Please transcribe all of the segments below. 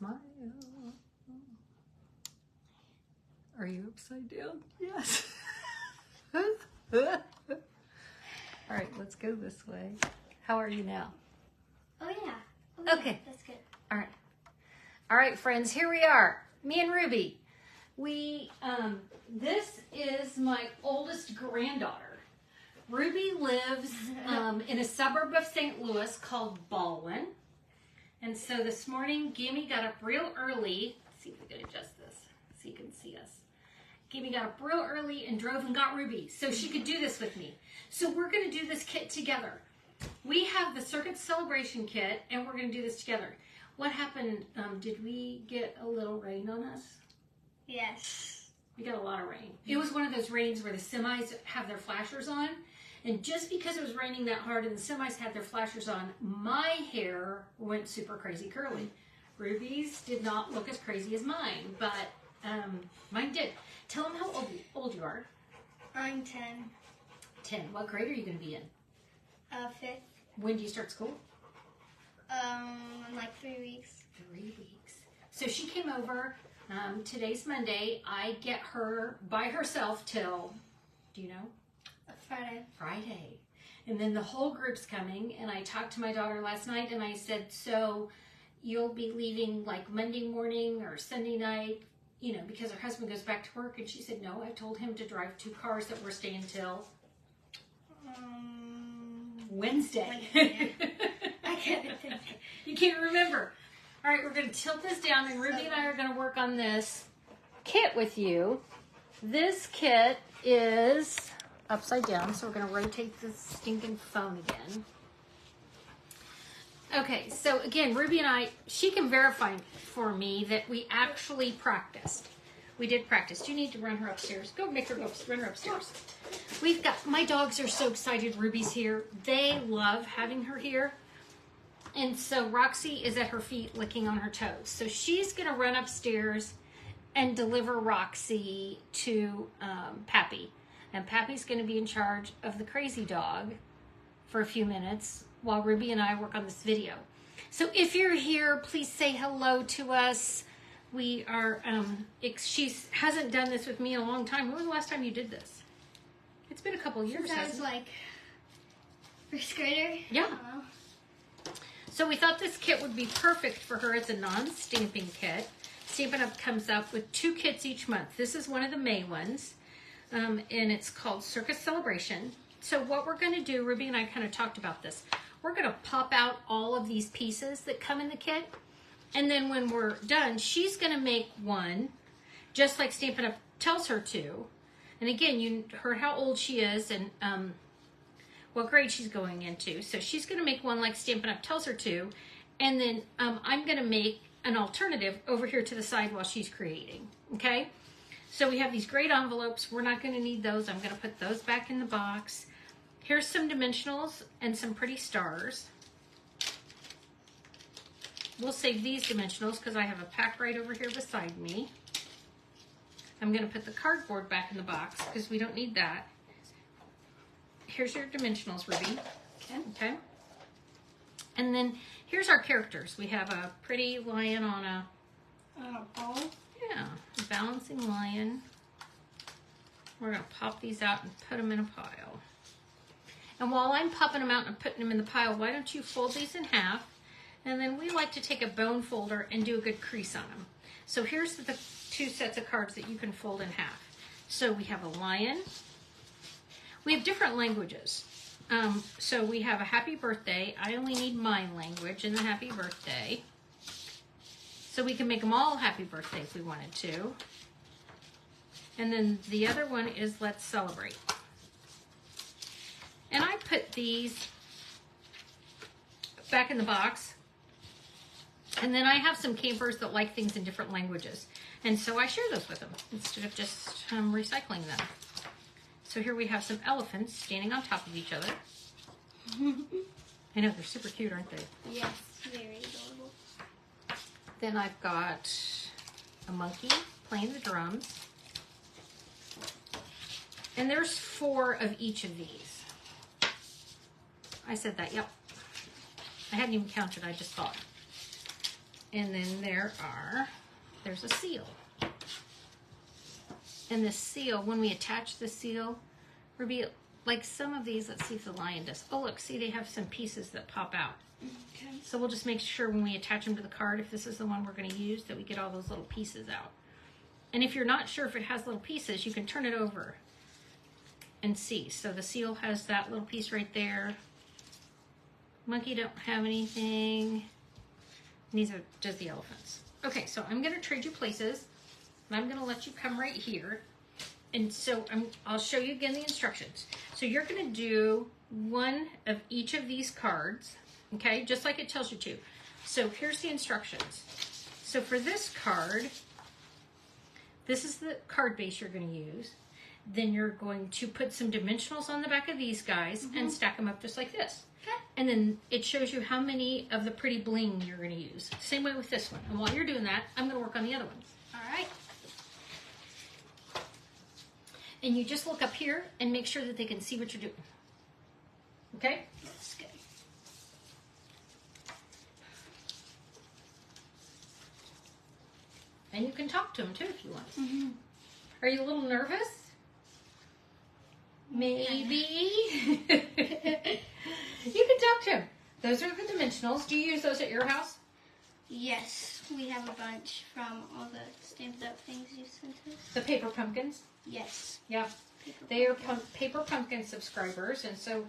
Smile. Are you upside down? Yes. All right, let's go this way. How are you now? Oh yeah. Okay. That's good. All right. All right, friends, here we are. Me and Ruby. This is my oldest granddaughter. Ruby lives in a suburb of St. Louis called Baldwin. And so this morning, Gimme got up real early. Let's see if we can adjust this so you can see us. Gimme got up real early and drove and got Ruby so she could do this with me. So we're going to do this kit together. We have the Circus Celebration kit, and we're going to do this together. What happened? Did we get a little rain on us? Yes. We got a lot of rain. It was one of those rains where the semis have their flashers on. And just because it was raining that hard and the semis had their flashers on, my hair went super crazy curly. Ruby's did not look as crazy as mine, but mine did. Tell them how old you are. I'm 10. 10. What grade are you going to be in? 5th. When do you start school? In like 3 weeks. 3 weeks. So she came over. Today's Monday. I get her by herself till, do you know? Friday. Friday. And then the whole group's coming. And I talked to my daughter last night and I said, so you'll be leaving like Monday morning or Sunday night, you know, because her husband goes back to work. And she said, no, I told him to drive 2 cars that we're staying till Wednesday. Yeah. I can't think. You can't remember. All right, we're going to tilt this down, and Ruby and I are going to work on this kit with you. This kit is upside down, so we're going to rotate this stinking phone again. Okay, so again, Ruby and I, she can verify for me that we actually practiced. We did practice. Do you need to run her upstairs? Go make her go run her upstairs. We've got, my dogs are so excited Ruby's here. They love having her here. And so Roxy is at her feet licking on her toes. So she's going to run upstairs and deliver Roxy to Pappy. And Pappy's going to be in charge of the crazy dog for a few minutes while Ruby and I work on this video. So if you're here, please say hello to us. We are, she hasn't done this with me in a long time. When was the last time you did this? It's been a couple years, Since I was like first grader. Yeah. So we thought this kit would be perfect for her. It's a non-stamping kit. Stampin' Up! Comes up with 2 kits each month. This is one of the May ones, and it's called Circus Celebration. So what we're going to do, Ruby and I kind of talked about this. We're going to pop out all of these pieces that come in the kit, and then when we're done, she's going to make one, just like Stampin' Up! Tells her to. And again, you heard how old she is and what grade she's going into. So she's going to make one like Stampin' Up! Tells her to. And then I'm going to make an alternative over here to the side while she's creating. Okay? So we have these great envelopes. We're not going to need those. I'm going to put those back in the box. Here's some dimensionals and some pretty stars. We'll save these dimensionals because I have a pack right over here beside me. I'm going to put the cardboard back in the box because we don't need that. Here's your dimensionals, Ruby. Okay. And then here's our characters. We have a pretty lion on a pole. Yeah, a balancing lion. We're going to pop these out and put them in a pile. And while I'm popping them out and putting them in the pile, why don't you fold these in half? And then we like to take a bone folder and do a good crease on them. So here's the 2 sets of cards that you can fold in half. So we have a lion. We have different languages. So we have a happy birthday. I only need my language in the happy birthday. So we can make them all happy birthday if we wanted to. And then the other one is let's celebrate. And I put these back in the box. And then I have some campers that like things in different languages. And so I share those with them instead of just recycling them. So here we have some elephants standing on top of each other. I know, they're super cute, aren't they? Yes, very adorable. Then I've got a monkey playing the drums. And there's 4 of each of these. I said that, yep. I hadn't even counted, I just thought. And then there's a seal. And the seal, when we attach the seal, reveal, like some of these, let's see if the lion does. Oh, look, see, they have some pieces that pop out. Okay. So we'll just make sure when we attach them to the card, if this is the one we're going to use, that we get all those little pieces out. And if you're not sure if it has little pieces, you can turn it over and see. So the seal has that little piece right there. Monkey don't have anything. And these are just the elephants. Okay, so I'm going to trade you places. And I'm going to let you come right here. And so I'll show you again the instructions. So you're going to do one of each of these cards, okay, just like it tells you to. So here's the instructions. So for this card, this is the card base you're going to use. Then you're going to put some dimensionals on the back of these guys and stack them up just like this. Okay. And then it shows you how many of the pretty bling you're going to use. Same way with this one. And while you're doing that, I'm going to work on the other ones. All right. And you just look up here and make sure that they can see what you're doing. Okay? That's good. And you can talk to them too if you want. Mm-hmm. Are you a little nervous? Maybe. You can talk to them. Those are the dimensionals. Do you use those at your house? Yes, we have a bunch from all the stamped up things you sent us. The paper pumpkins? Yes. Yeah. They are paper pumpkin subscribers. And so,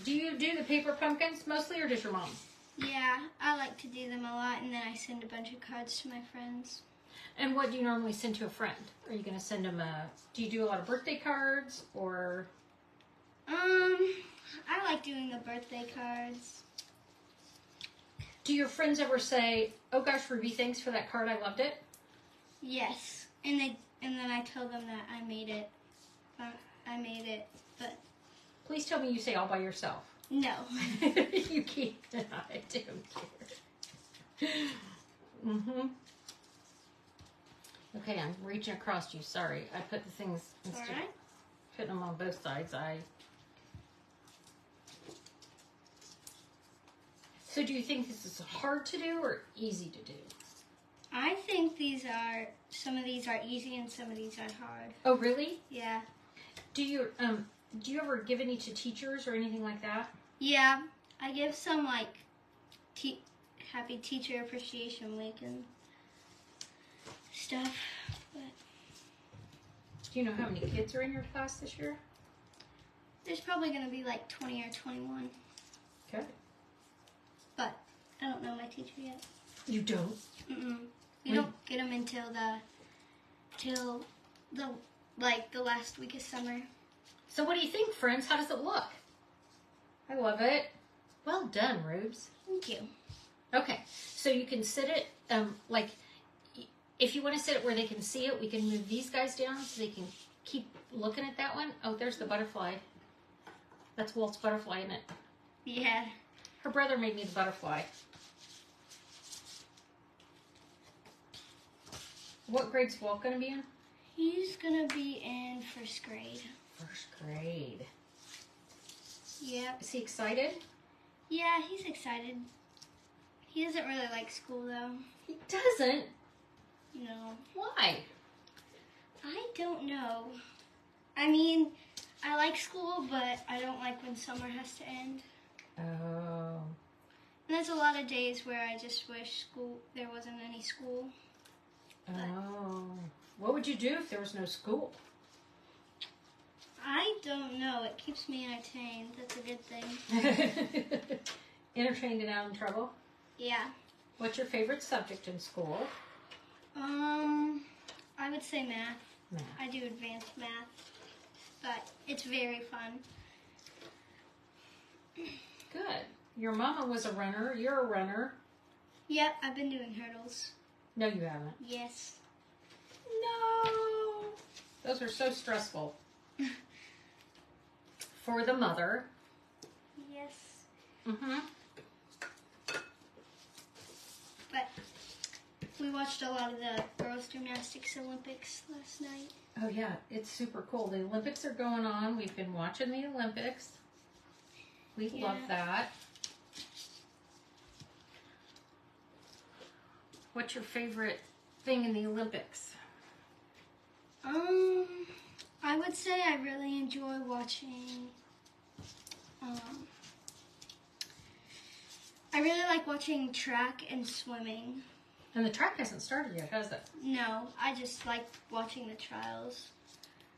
do you do the paper pumpkins mostly, or does your mom? Yeah, I like to do them a lot, and then I send a bunch of cards to my friends. And what do you normally send to a friend? Are you going to send them do you do a lot of birthday cards, or? I like doing the birthday cards. Do your friends ever say, "Oh gosh, Ruby, thanks for that card. I loved it"? Yes, and then I tell them that I made it. But Please tell me you say all by yourself. no. You can't. I don't care. Okay, I'm reaching across you. Sorry, I put the things instead All right. of putting them on both sides. So, do you think this is hard to do or easy to do? I think some of these are easy and some of these are hard. Oh, really? Yeah. Do you ever give any to teachers or anything like that? Yeah, I give some like Happy Teacher Appreciation Week and stuff. But Do you know how many kids are in your class this year? there's probably going to be like 20 or 21. Okay. But I don't know my teacher yet. You don't? We don't get them until the last week of summer. So what do you think, friends? How does it look? I love it. Well done, Rubes. Thank you. Okay, so you can sit it, if you want to sit it where they can see it, we can move these guys down so they can keep looking at that one. Oh, there's the butterfly. That's Walt's butterfly, isn't it? Yeah. Her brother made me the butterfly. What grade's Walt going to be in? He's going to be in first grade. First grade. Yep. Is he excited? Yeah, he's excited. He doesn't really like school, though. He doesn't? No. Why? I don't know. I mean, I like school, but I don't like when summer has to end. Oh. And there's a lot of days where I just wish there wasn't any school. Oh. What would you do if there was no school? I don't know. It keeps me entertained. That's a good thing. Entertained and out in trouble? Yeah. What's your favorite subject in school? I would say math. Math. I do advanced math, but it's very fun. Good. Your mama was a runner. You're a runner. Yep, I've been doing hurdles. No, you haven't. Yes. No. Those are so stressful. For the mother. Yes. Mm-hmm. But we watched a lot of the girls' gymnastics Olympics last night. Oh, yeah. It's super cool. The Olympics are going on. We've been watching the Olympics. We love that. What's your favorite thing in the Olympics? I would say I really enjoy watching, I really like watching track and swimming. And the track hasn't started yet, has it? No, I just like watching the trials.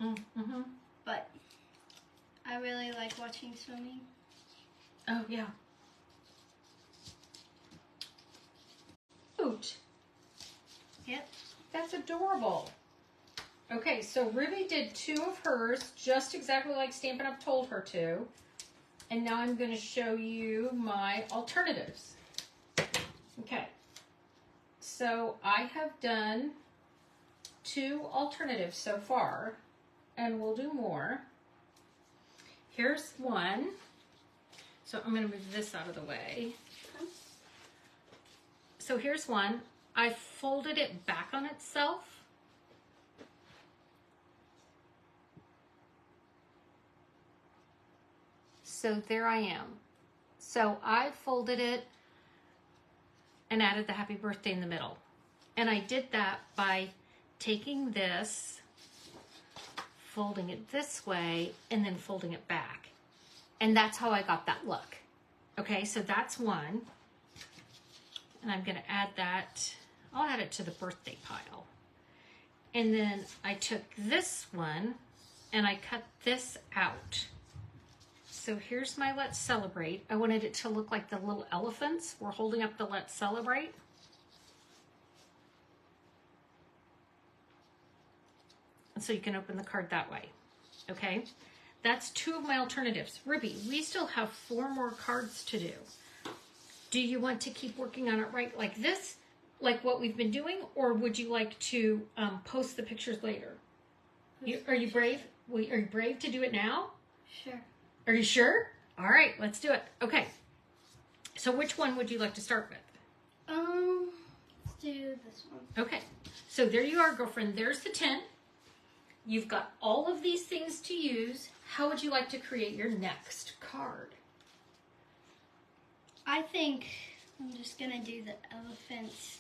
Mm-hmm. But I really like watching swimming. Oh, yeah. Cute. Yep. That's adorable. Okay, so Ruby did 2 of hers, just exactly like Stampin' Up! Told her to. And now I'm going to show you my alternatives. Okay. So I have done 2 alternatives so far, and we'll do more. Here's one. So I'm going to move this out of the way. So here's one. I folded it back on itself. So there I am. So I folded it and added the happy birthday in the middle. And I did that by taking this, folding it this way, and then folding it back. And that's how I got that look. Okay, so that's one. And I'm gonna add that, I'll add it to the birthday pile. And then I took this one and I cut this out. So here's my Let's Celebrate. I wanted it to look like the little elephants were holding up the Let's Celebrate. And so you can open the card that way. Okay, that's 2 of my alternatives. Ruby, we still have 4 more cards to do. Do you want to keep working on it right like this, like what we've been doing, or would you like to post the pictures later? Are you brave? Are you brave to do it now? Sure. Are you sure? All right, let's do it. Okay. So which one would you like to start with? Let's do this one. Okay. So there you are, girlfriend. There's the tin. You've got all of these things to use. How would you like to create your next card? I think I'm just gonna do the elephants,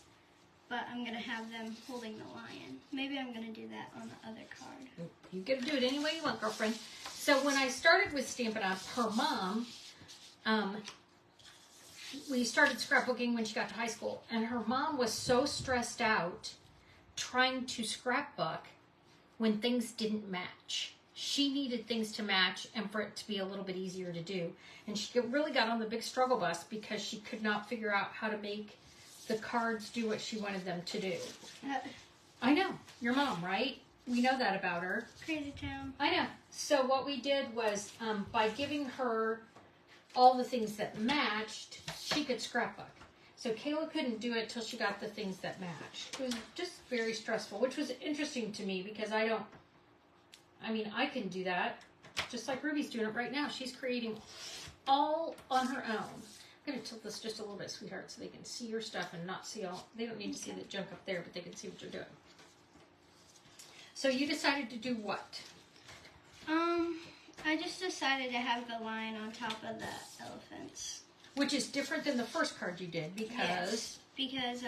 but I'm gonna have them holding the lion. Maybe I'm gonna do that on the other card. You get to do it any way you want, girlfriend. So when I started with Stampin' Up, her mom, we started scrapbooking when she got to high school, and her mom was so stressed out trying to scrapbook when things didn't match. She needed things to match and for it to be a little bit easier to do. And she really got on the big struggle bus because she could not figure out how to make the cards do what she wanted them to do. I know, your mom, right? We know that about her. Crazy town. I know. So what we did was, by giving her all the things that matched, she could scrapbook. So Kayla couldn't do it till she got the things that matched. It was just very stressful, which was interesting to me because I can do that, just like Ruby's doing it right now. She's creating all on her own. I'm going to tilt this just a little bit, sweetheart, so they can see your stuff and not see all, they don't need to see the junk up there, but they can see what you're doing. So you decided to do what? I just decided to have the lion on top of the elephants. Which is different than the first card you did because... Yes, because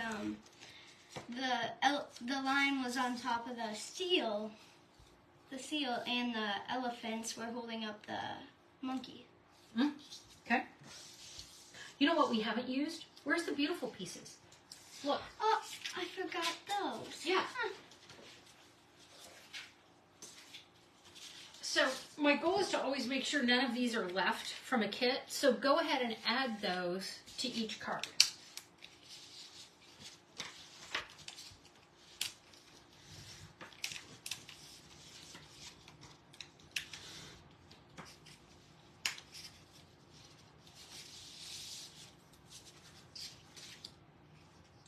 the lion was on top of the seal, and the elephants were holding up the monkey. Okay. You know what we haven't used? Where's the beautiful pieces? Look. Oh, I forgot those. Yeah. So my goal is to always make sure none of these are left from a kit. So go ahead and add those to each card.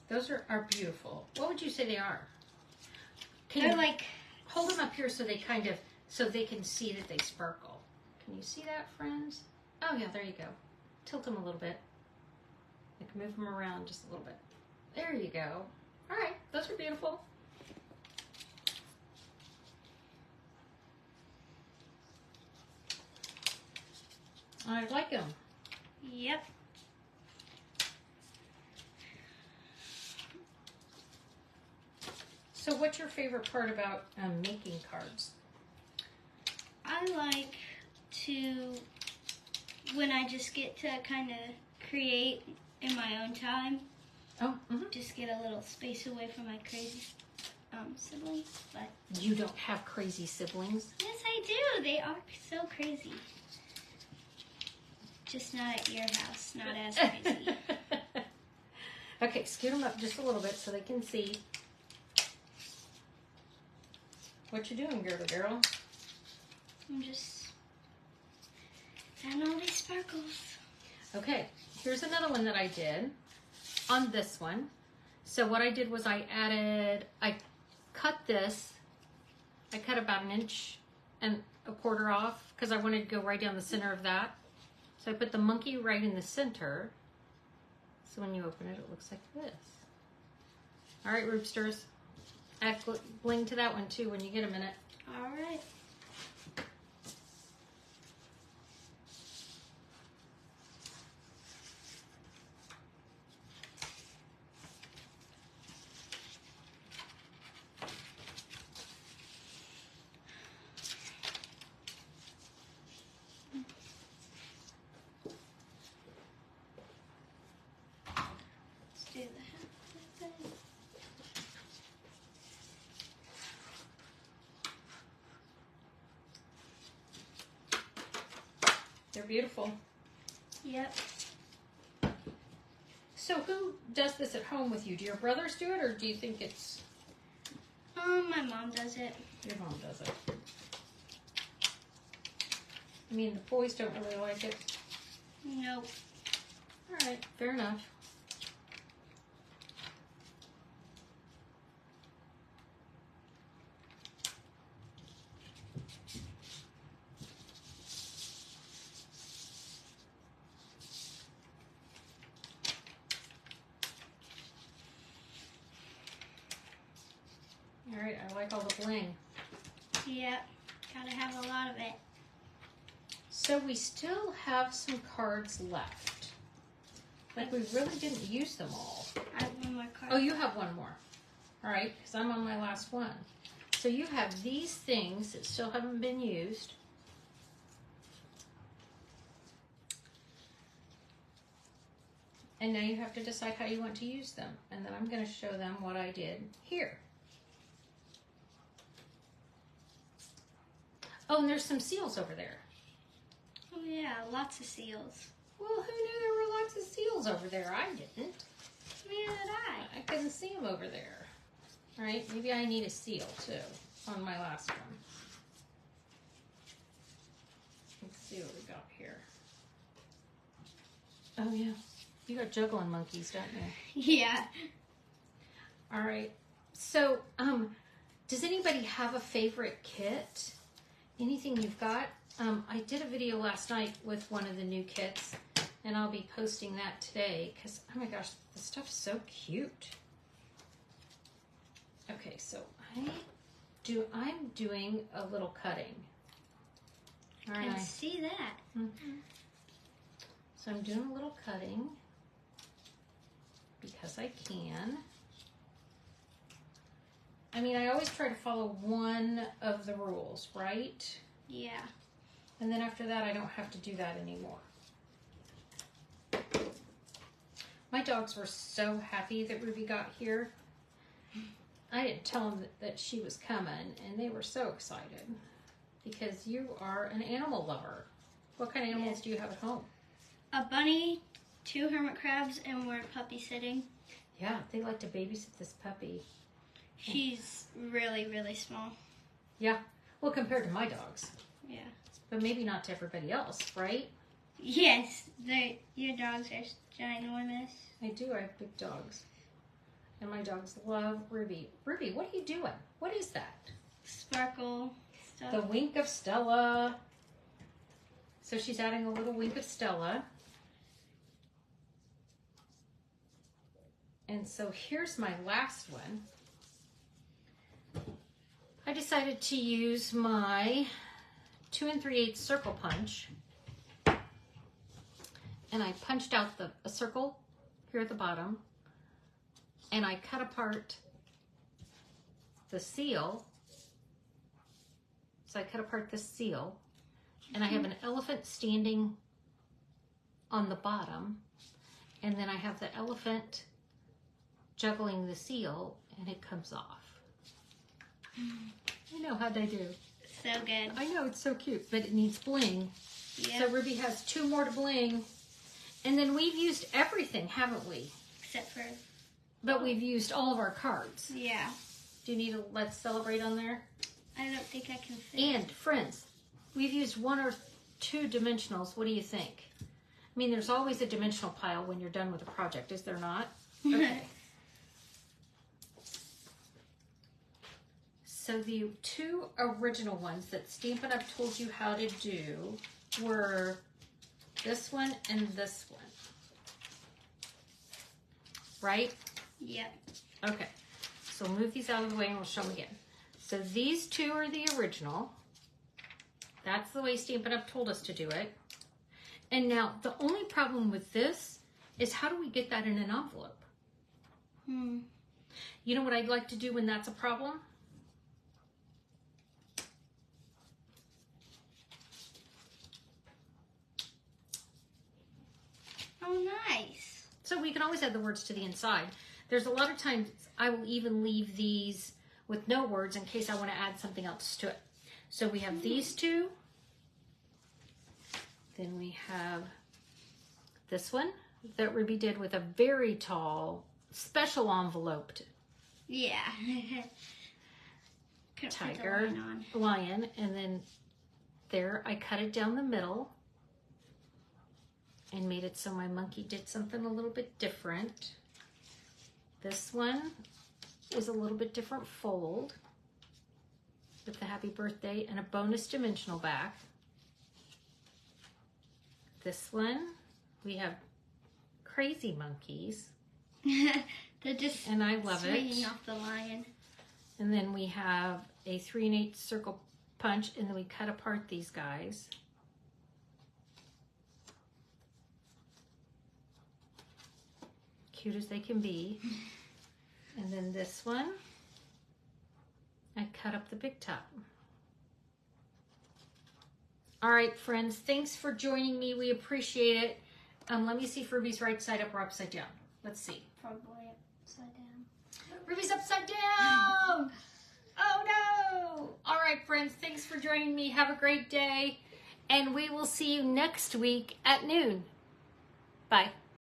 Those are beautiful. What would you say they are? They're like... Hold them up here so they can see that they sparkle. Can you see that, friends? Oh yeah, there you go. Tilt them a little bit. I can move them around just a little bit. There you go. All right, those are beautiful. I like them. Yep. So what's your favorite part about making cards? I like to, when I just get to kind of create in my own time. Oh, Just get a little space away from my crazy siblings. But you don't have crazy siblings? yes, I do. They are so crazy. Just not at your house. Not as crazy. Okay, scoot them up just a little bit so they can see. What you doing, girl? I'm just adding all these sparkles. Okay, here's another one that I did on this one. So what I did was I cut this. I cut about 1.25 inches off because I wanted to go right down the center of that. So I put the monkey right in the center. So when you open it, it looks like this. All right, Roopsters. Add bling to that one too when you get a minute. All right. Let's do the half thing. They're beautiful. Yep. So who does this at home with you? Do your brothers do it, or do you think it's... My mom does it. Your mom does it. I mean, the boys don't really like it. Nope. All right, fair enough. All right, I like all the bling. Yep. Gotta have a lot of it. So we still have some cards left. Like we really didn't use them all. I have one more card. Oh, you have one more. All right, because I'm on my last one. So you have these things that still haven't been used. And now you have to decide how you want to use them. And then I'm going to show them what I did here. Oh, and there's some seals over there. Oh yeah, lots of seals. Well, who knew there were lots of seals over there? I didn't. Neither did I. I couldn't see them over there. All right, maybe I need a seal too on my last one. Let's see what we got here. Oh yeah, you got juggling monkeys, don't you? Yeah. All right. So, does anybody have a favorite kit? Anything you've got? I did a video last night with one of the new kits, and I'll be posting that today because, oh my gosh, the stuff's so cute. Okay, so I'm doing a little cutting. All I right. can see that. So I'm doing a little cutting because I can. I mean, I always try to follow one of the rules, right? Yeah. And then after that, I don't have to do that anymore. My dogs were so happy that Ruby got here. I didn't tell them that she was coming, and they were so excited because you are an animal lover. What kind of animals do you have at home? A bunny, 2 hermit crabs, and we're puppy sitting. Yeah, they like to babysit this puppy. She's really, really small. Yeah, well, compared to my dogs. Yeah. But maybe not to everybody else, right? Yes, your dogs are ginormous. I do, I have big dogs. And my dogs love Ruby. Ruby, what are you doing? What is that? Sparkle stuff. The wink of Stella. So she's adding a little wink of Stella. And so here's my last one. I decided to use my 2 3/8 circle punch. And I punched out a circle here at the bottom. And I cut apart the seal. So I cut apart the seal, and I have an elephant standing on the bottom, and then I have the elephant juggling the seal, and it comes off. I know, how'd I do? So good. I know, it's so cute, but it needs bling. Yep. So Ruby has 2 more to bling. And then we've used everything, haven't we? Except for... But we've used all of our cards. Yeah. Do you need a Let's Celebrate on there? I don't think I can fit. And, friends, we've used 1 or 2 dimensionals. What do you think? I mean, there's always a dimensional pile when you're done with a project, is there not? Okay. So the 2 original ones that Stampin' Up! Told you how to do were this one and this one. Right? Yep. Okay. So we'll move these out of the way and we'll show them again. So these 2 are the original. That's the way Stampin' Up! Told us to do it. And now the only problem with this is how do we get that in an envelope? You know what I'd like to do when that's a problem? Oh, nice. So we can always add the words to the inside. There's a lot of times I will even leave these with no words in case I want to add something else to it. So we have these 2. Then we have this one that Ruby did with a very tall, special enveloped Yeah. tiger, lion. And then there I cut it down the middle and made it so my monkey did something a little bit different. This one is a little bit different fold with the happy birthday and a bonus dimensional back. This one, we have crazy monkeys. They're just and I love swinging it. off the lion. And then we have a 3 1/8 circle punch, and then we cut apart these guys. Cute as they can be. And then this one, I cut up the big top. All right, friends, thanks for joining me. We appreciate it. Let me see if Ruby's right side up or upside down. Let's see. Probably upside down. Ruby's upside down! Oh no! All right, friends, thanks for joining me. Have a great day. And we will see you next week at noon. Bye.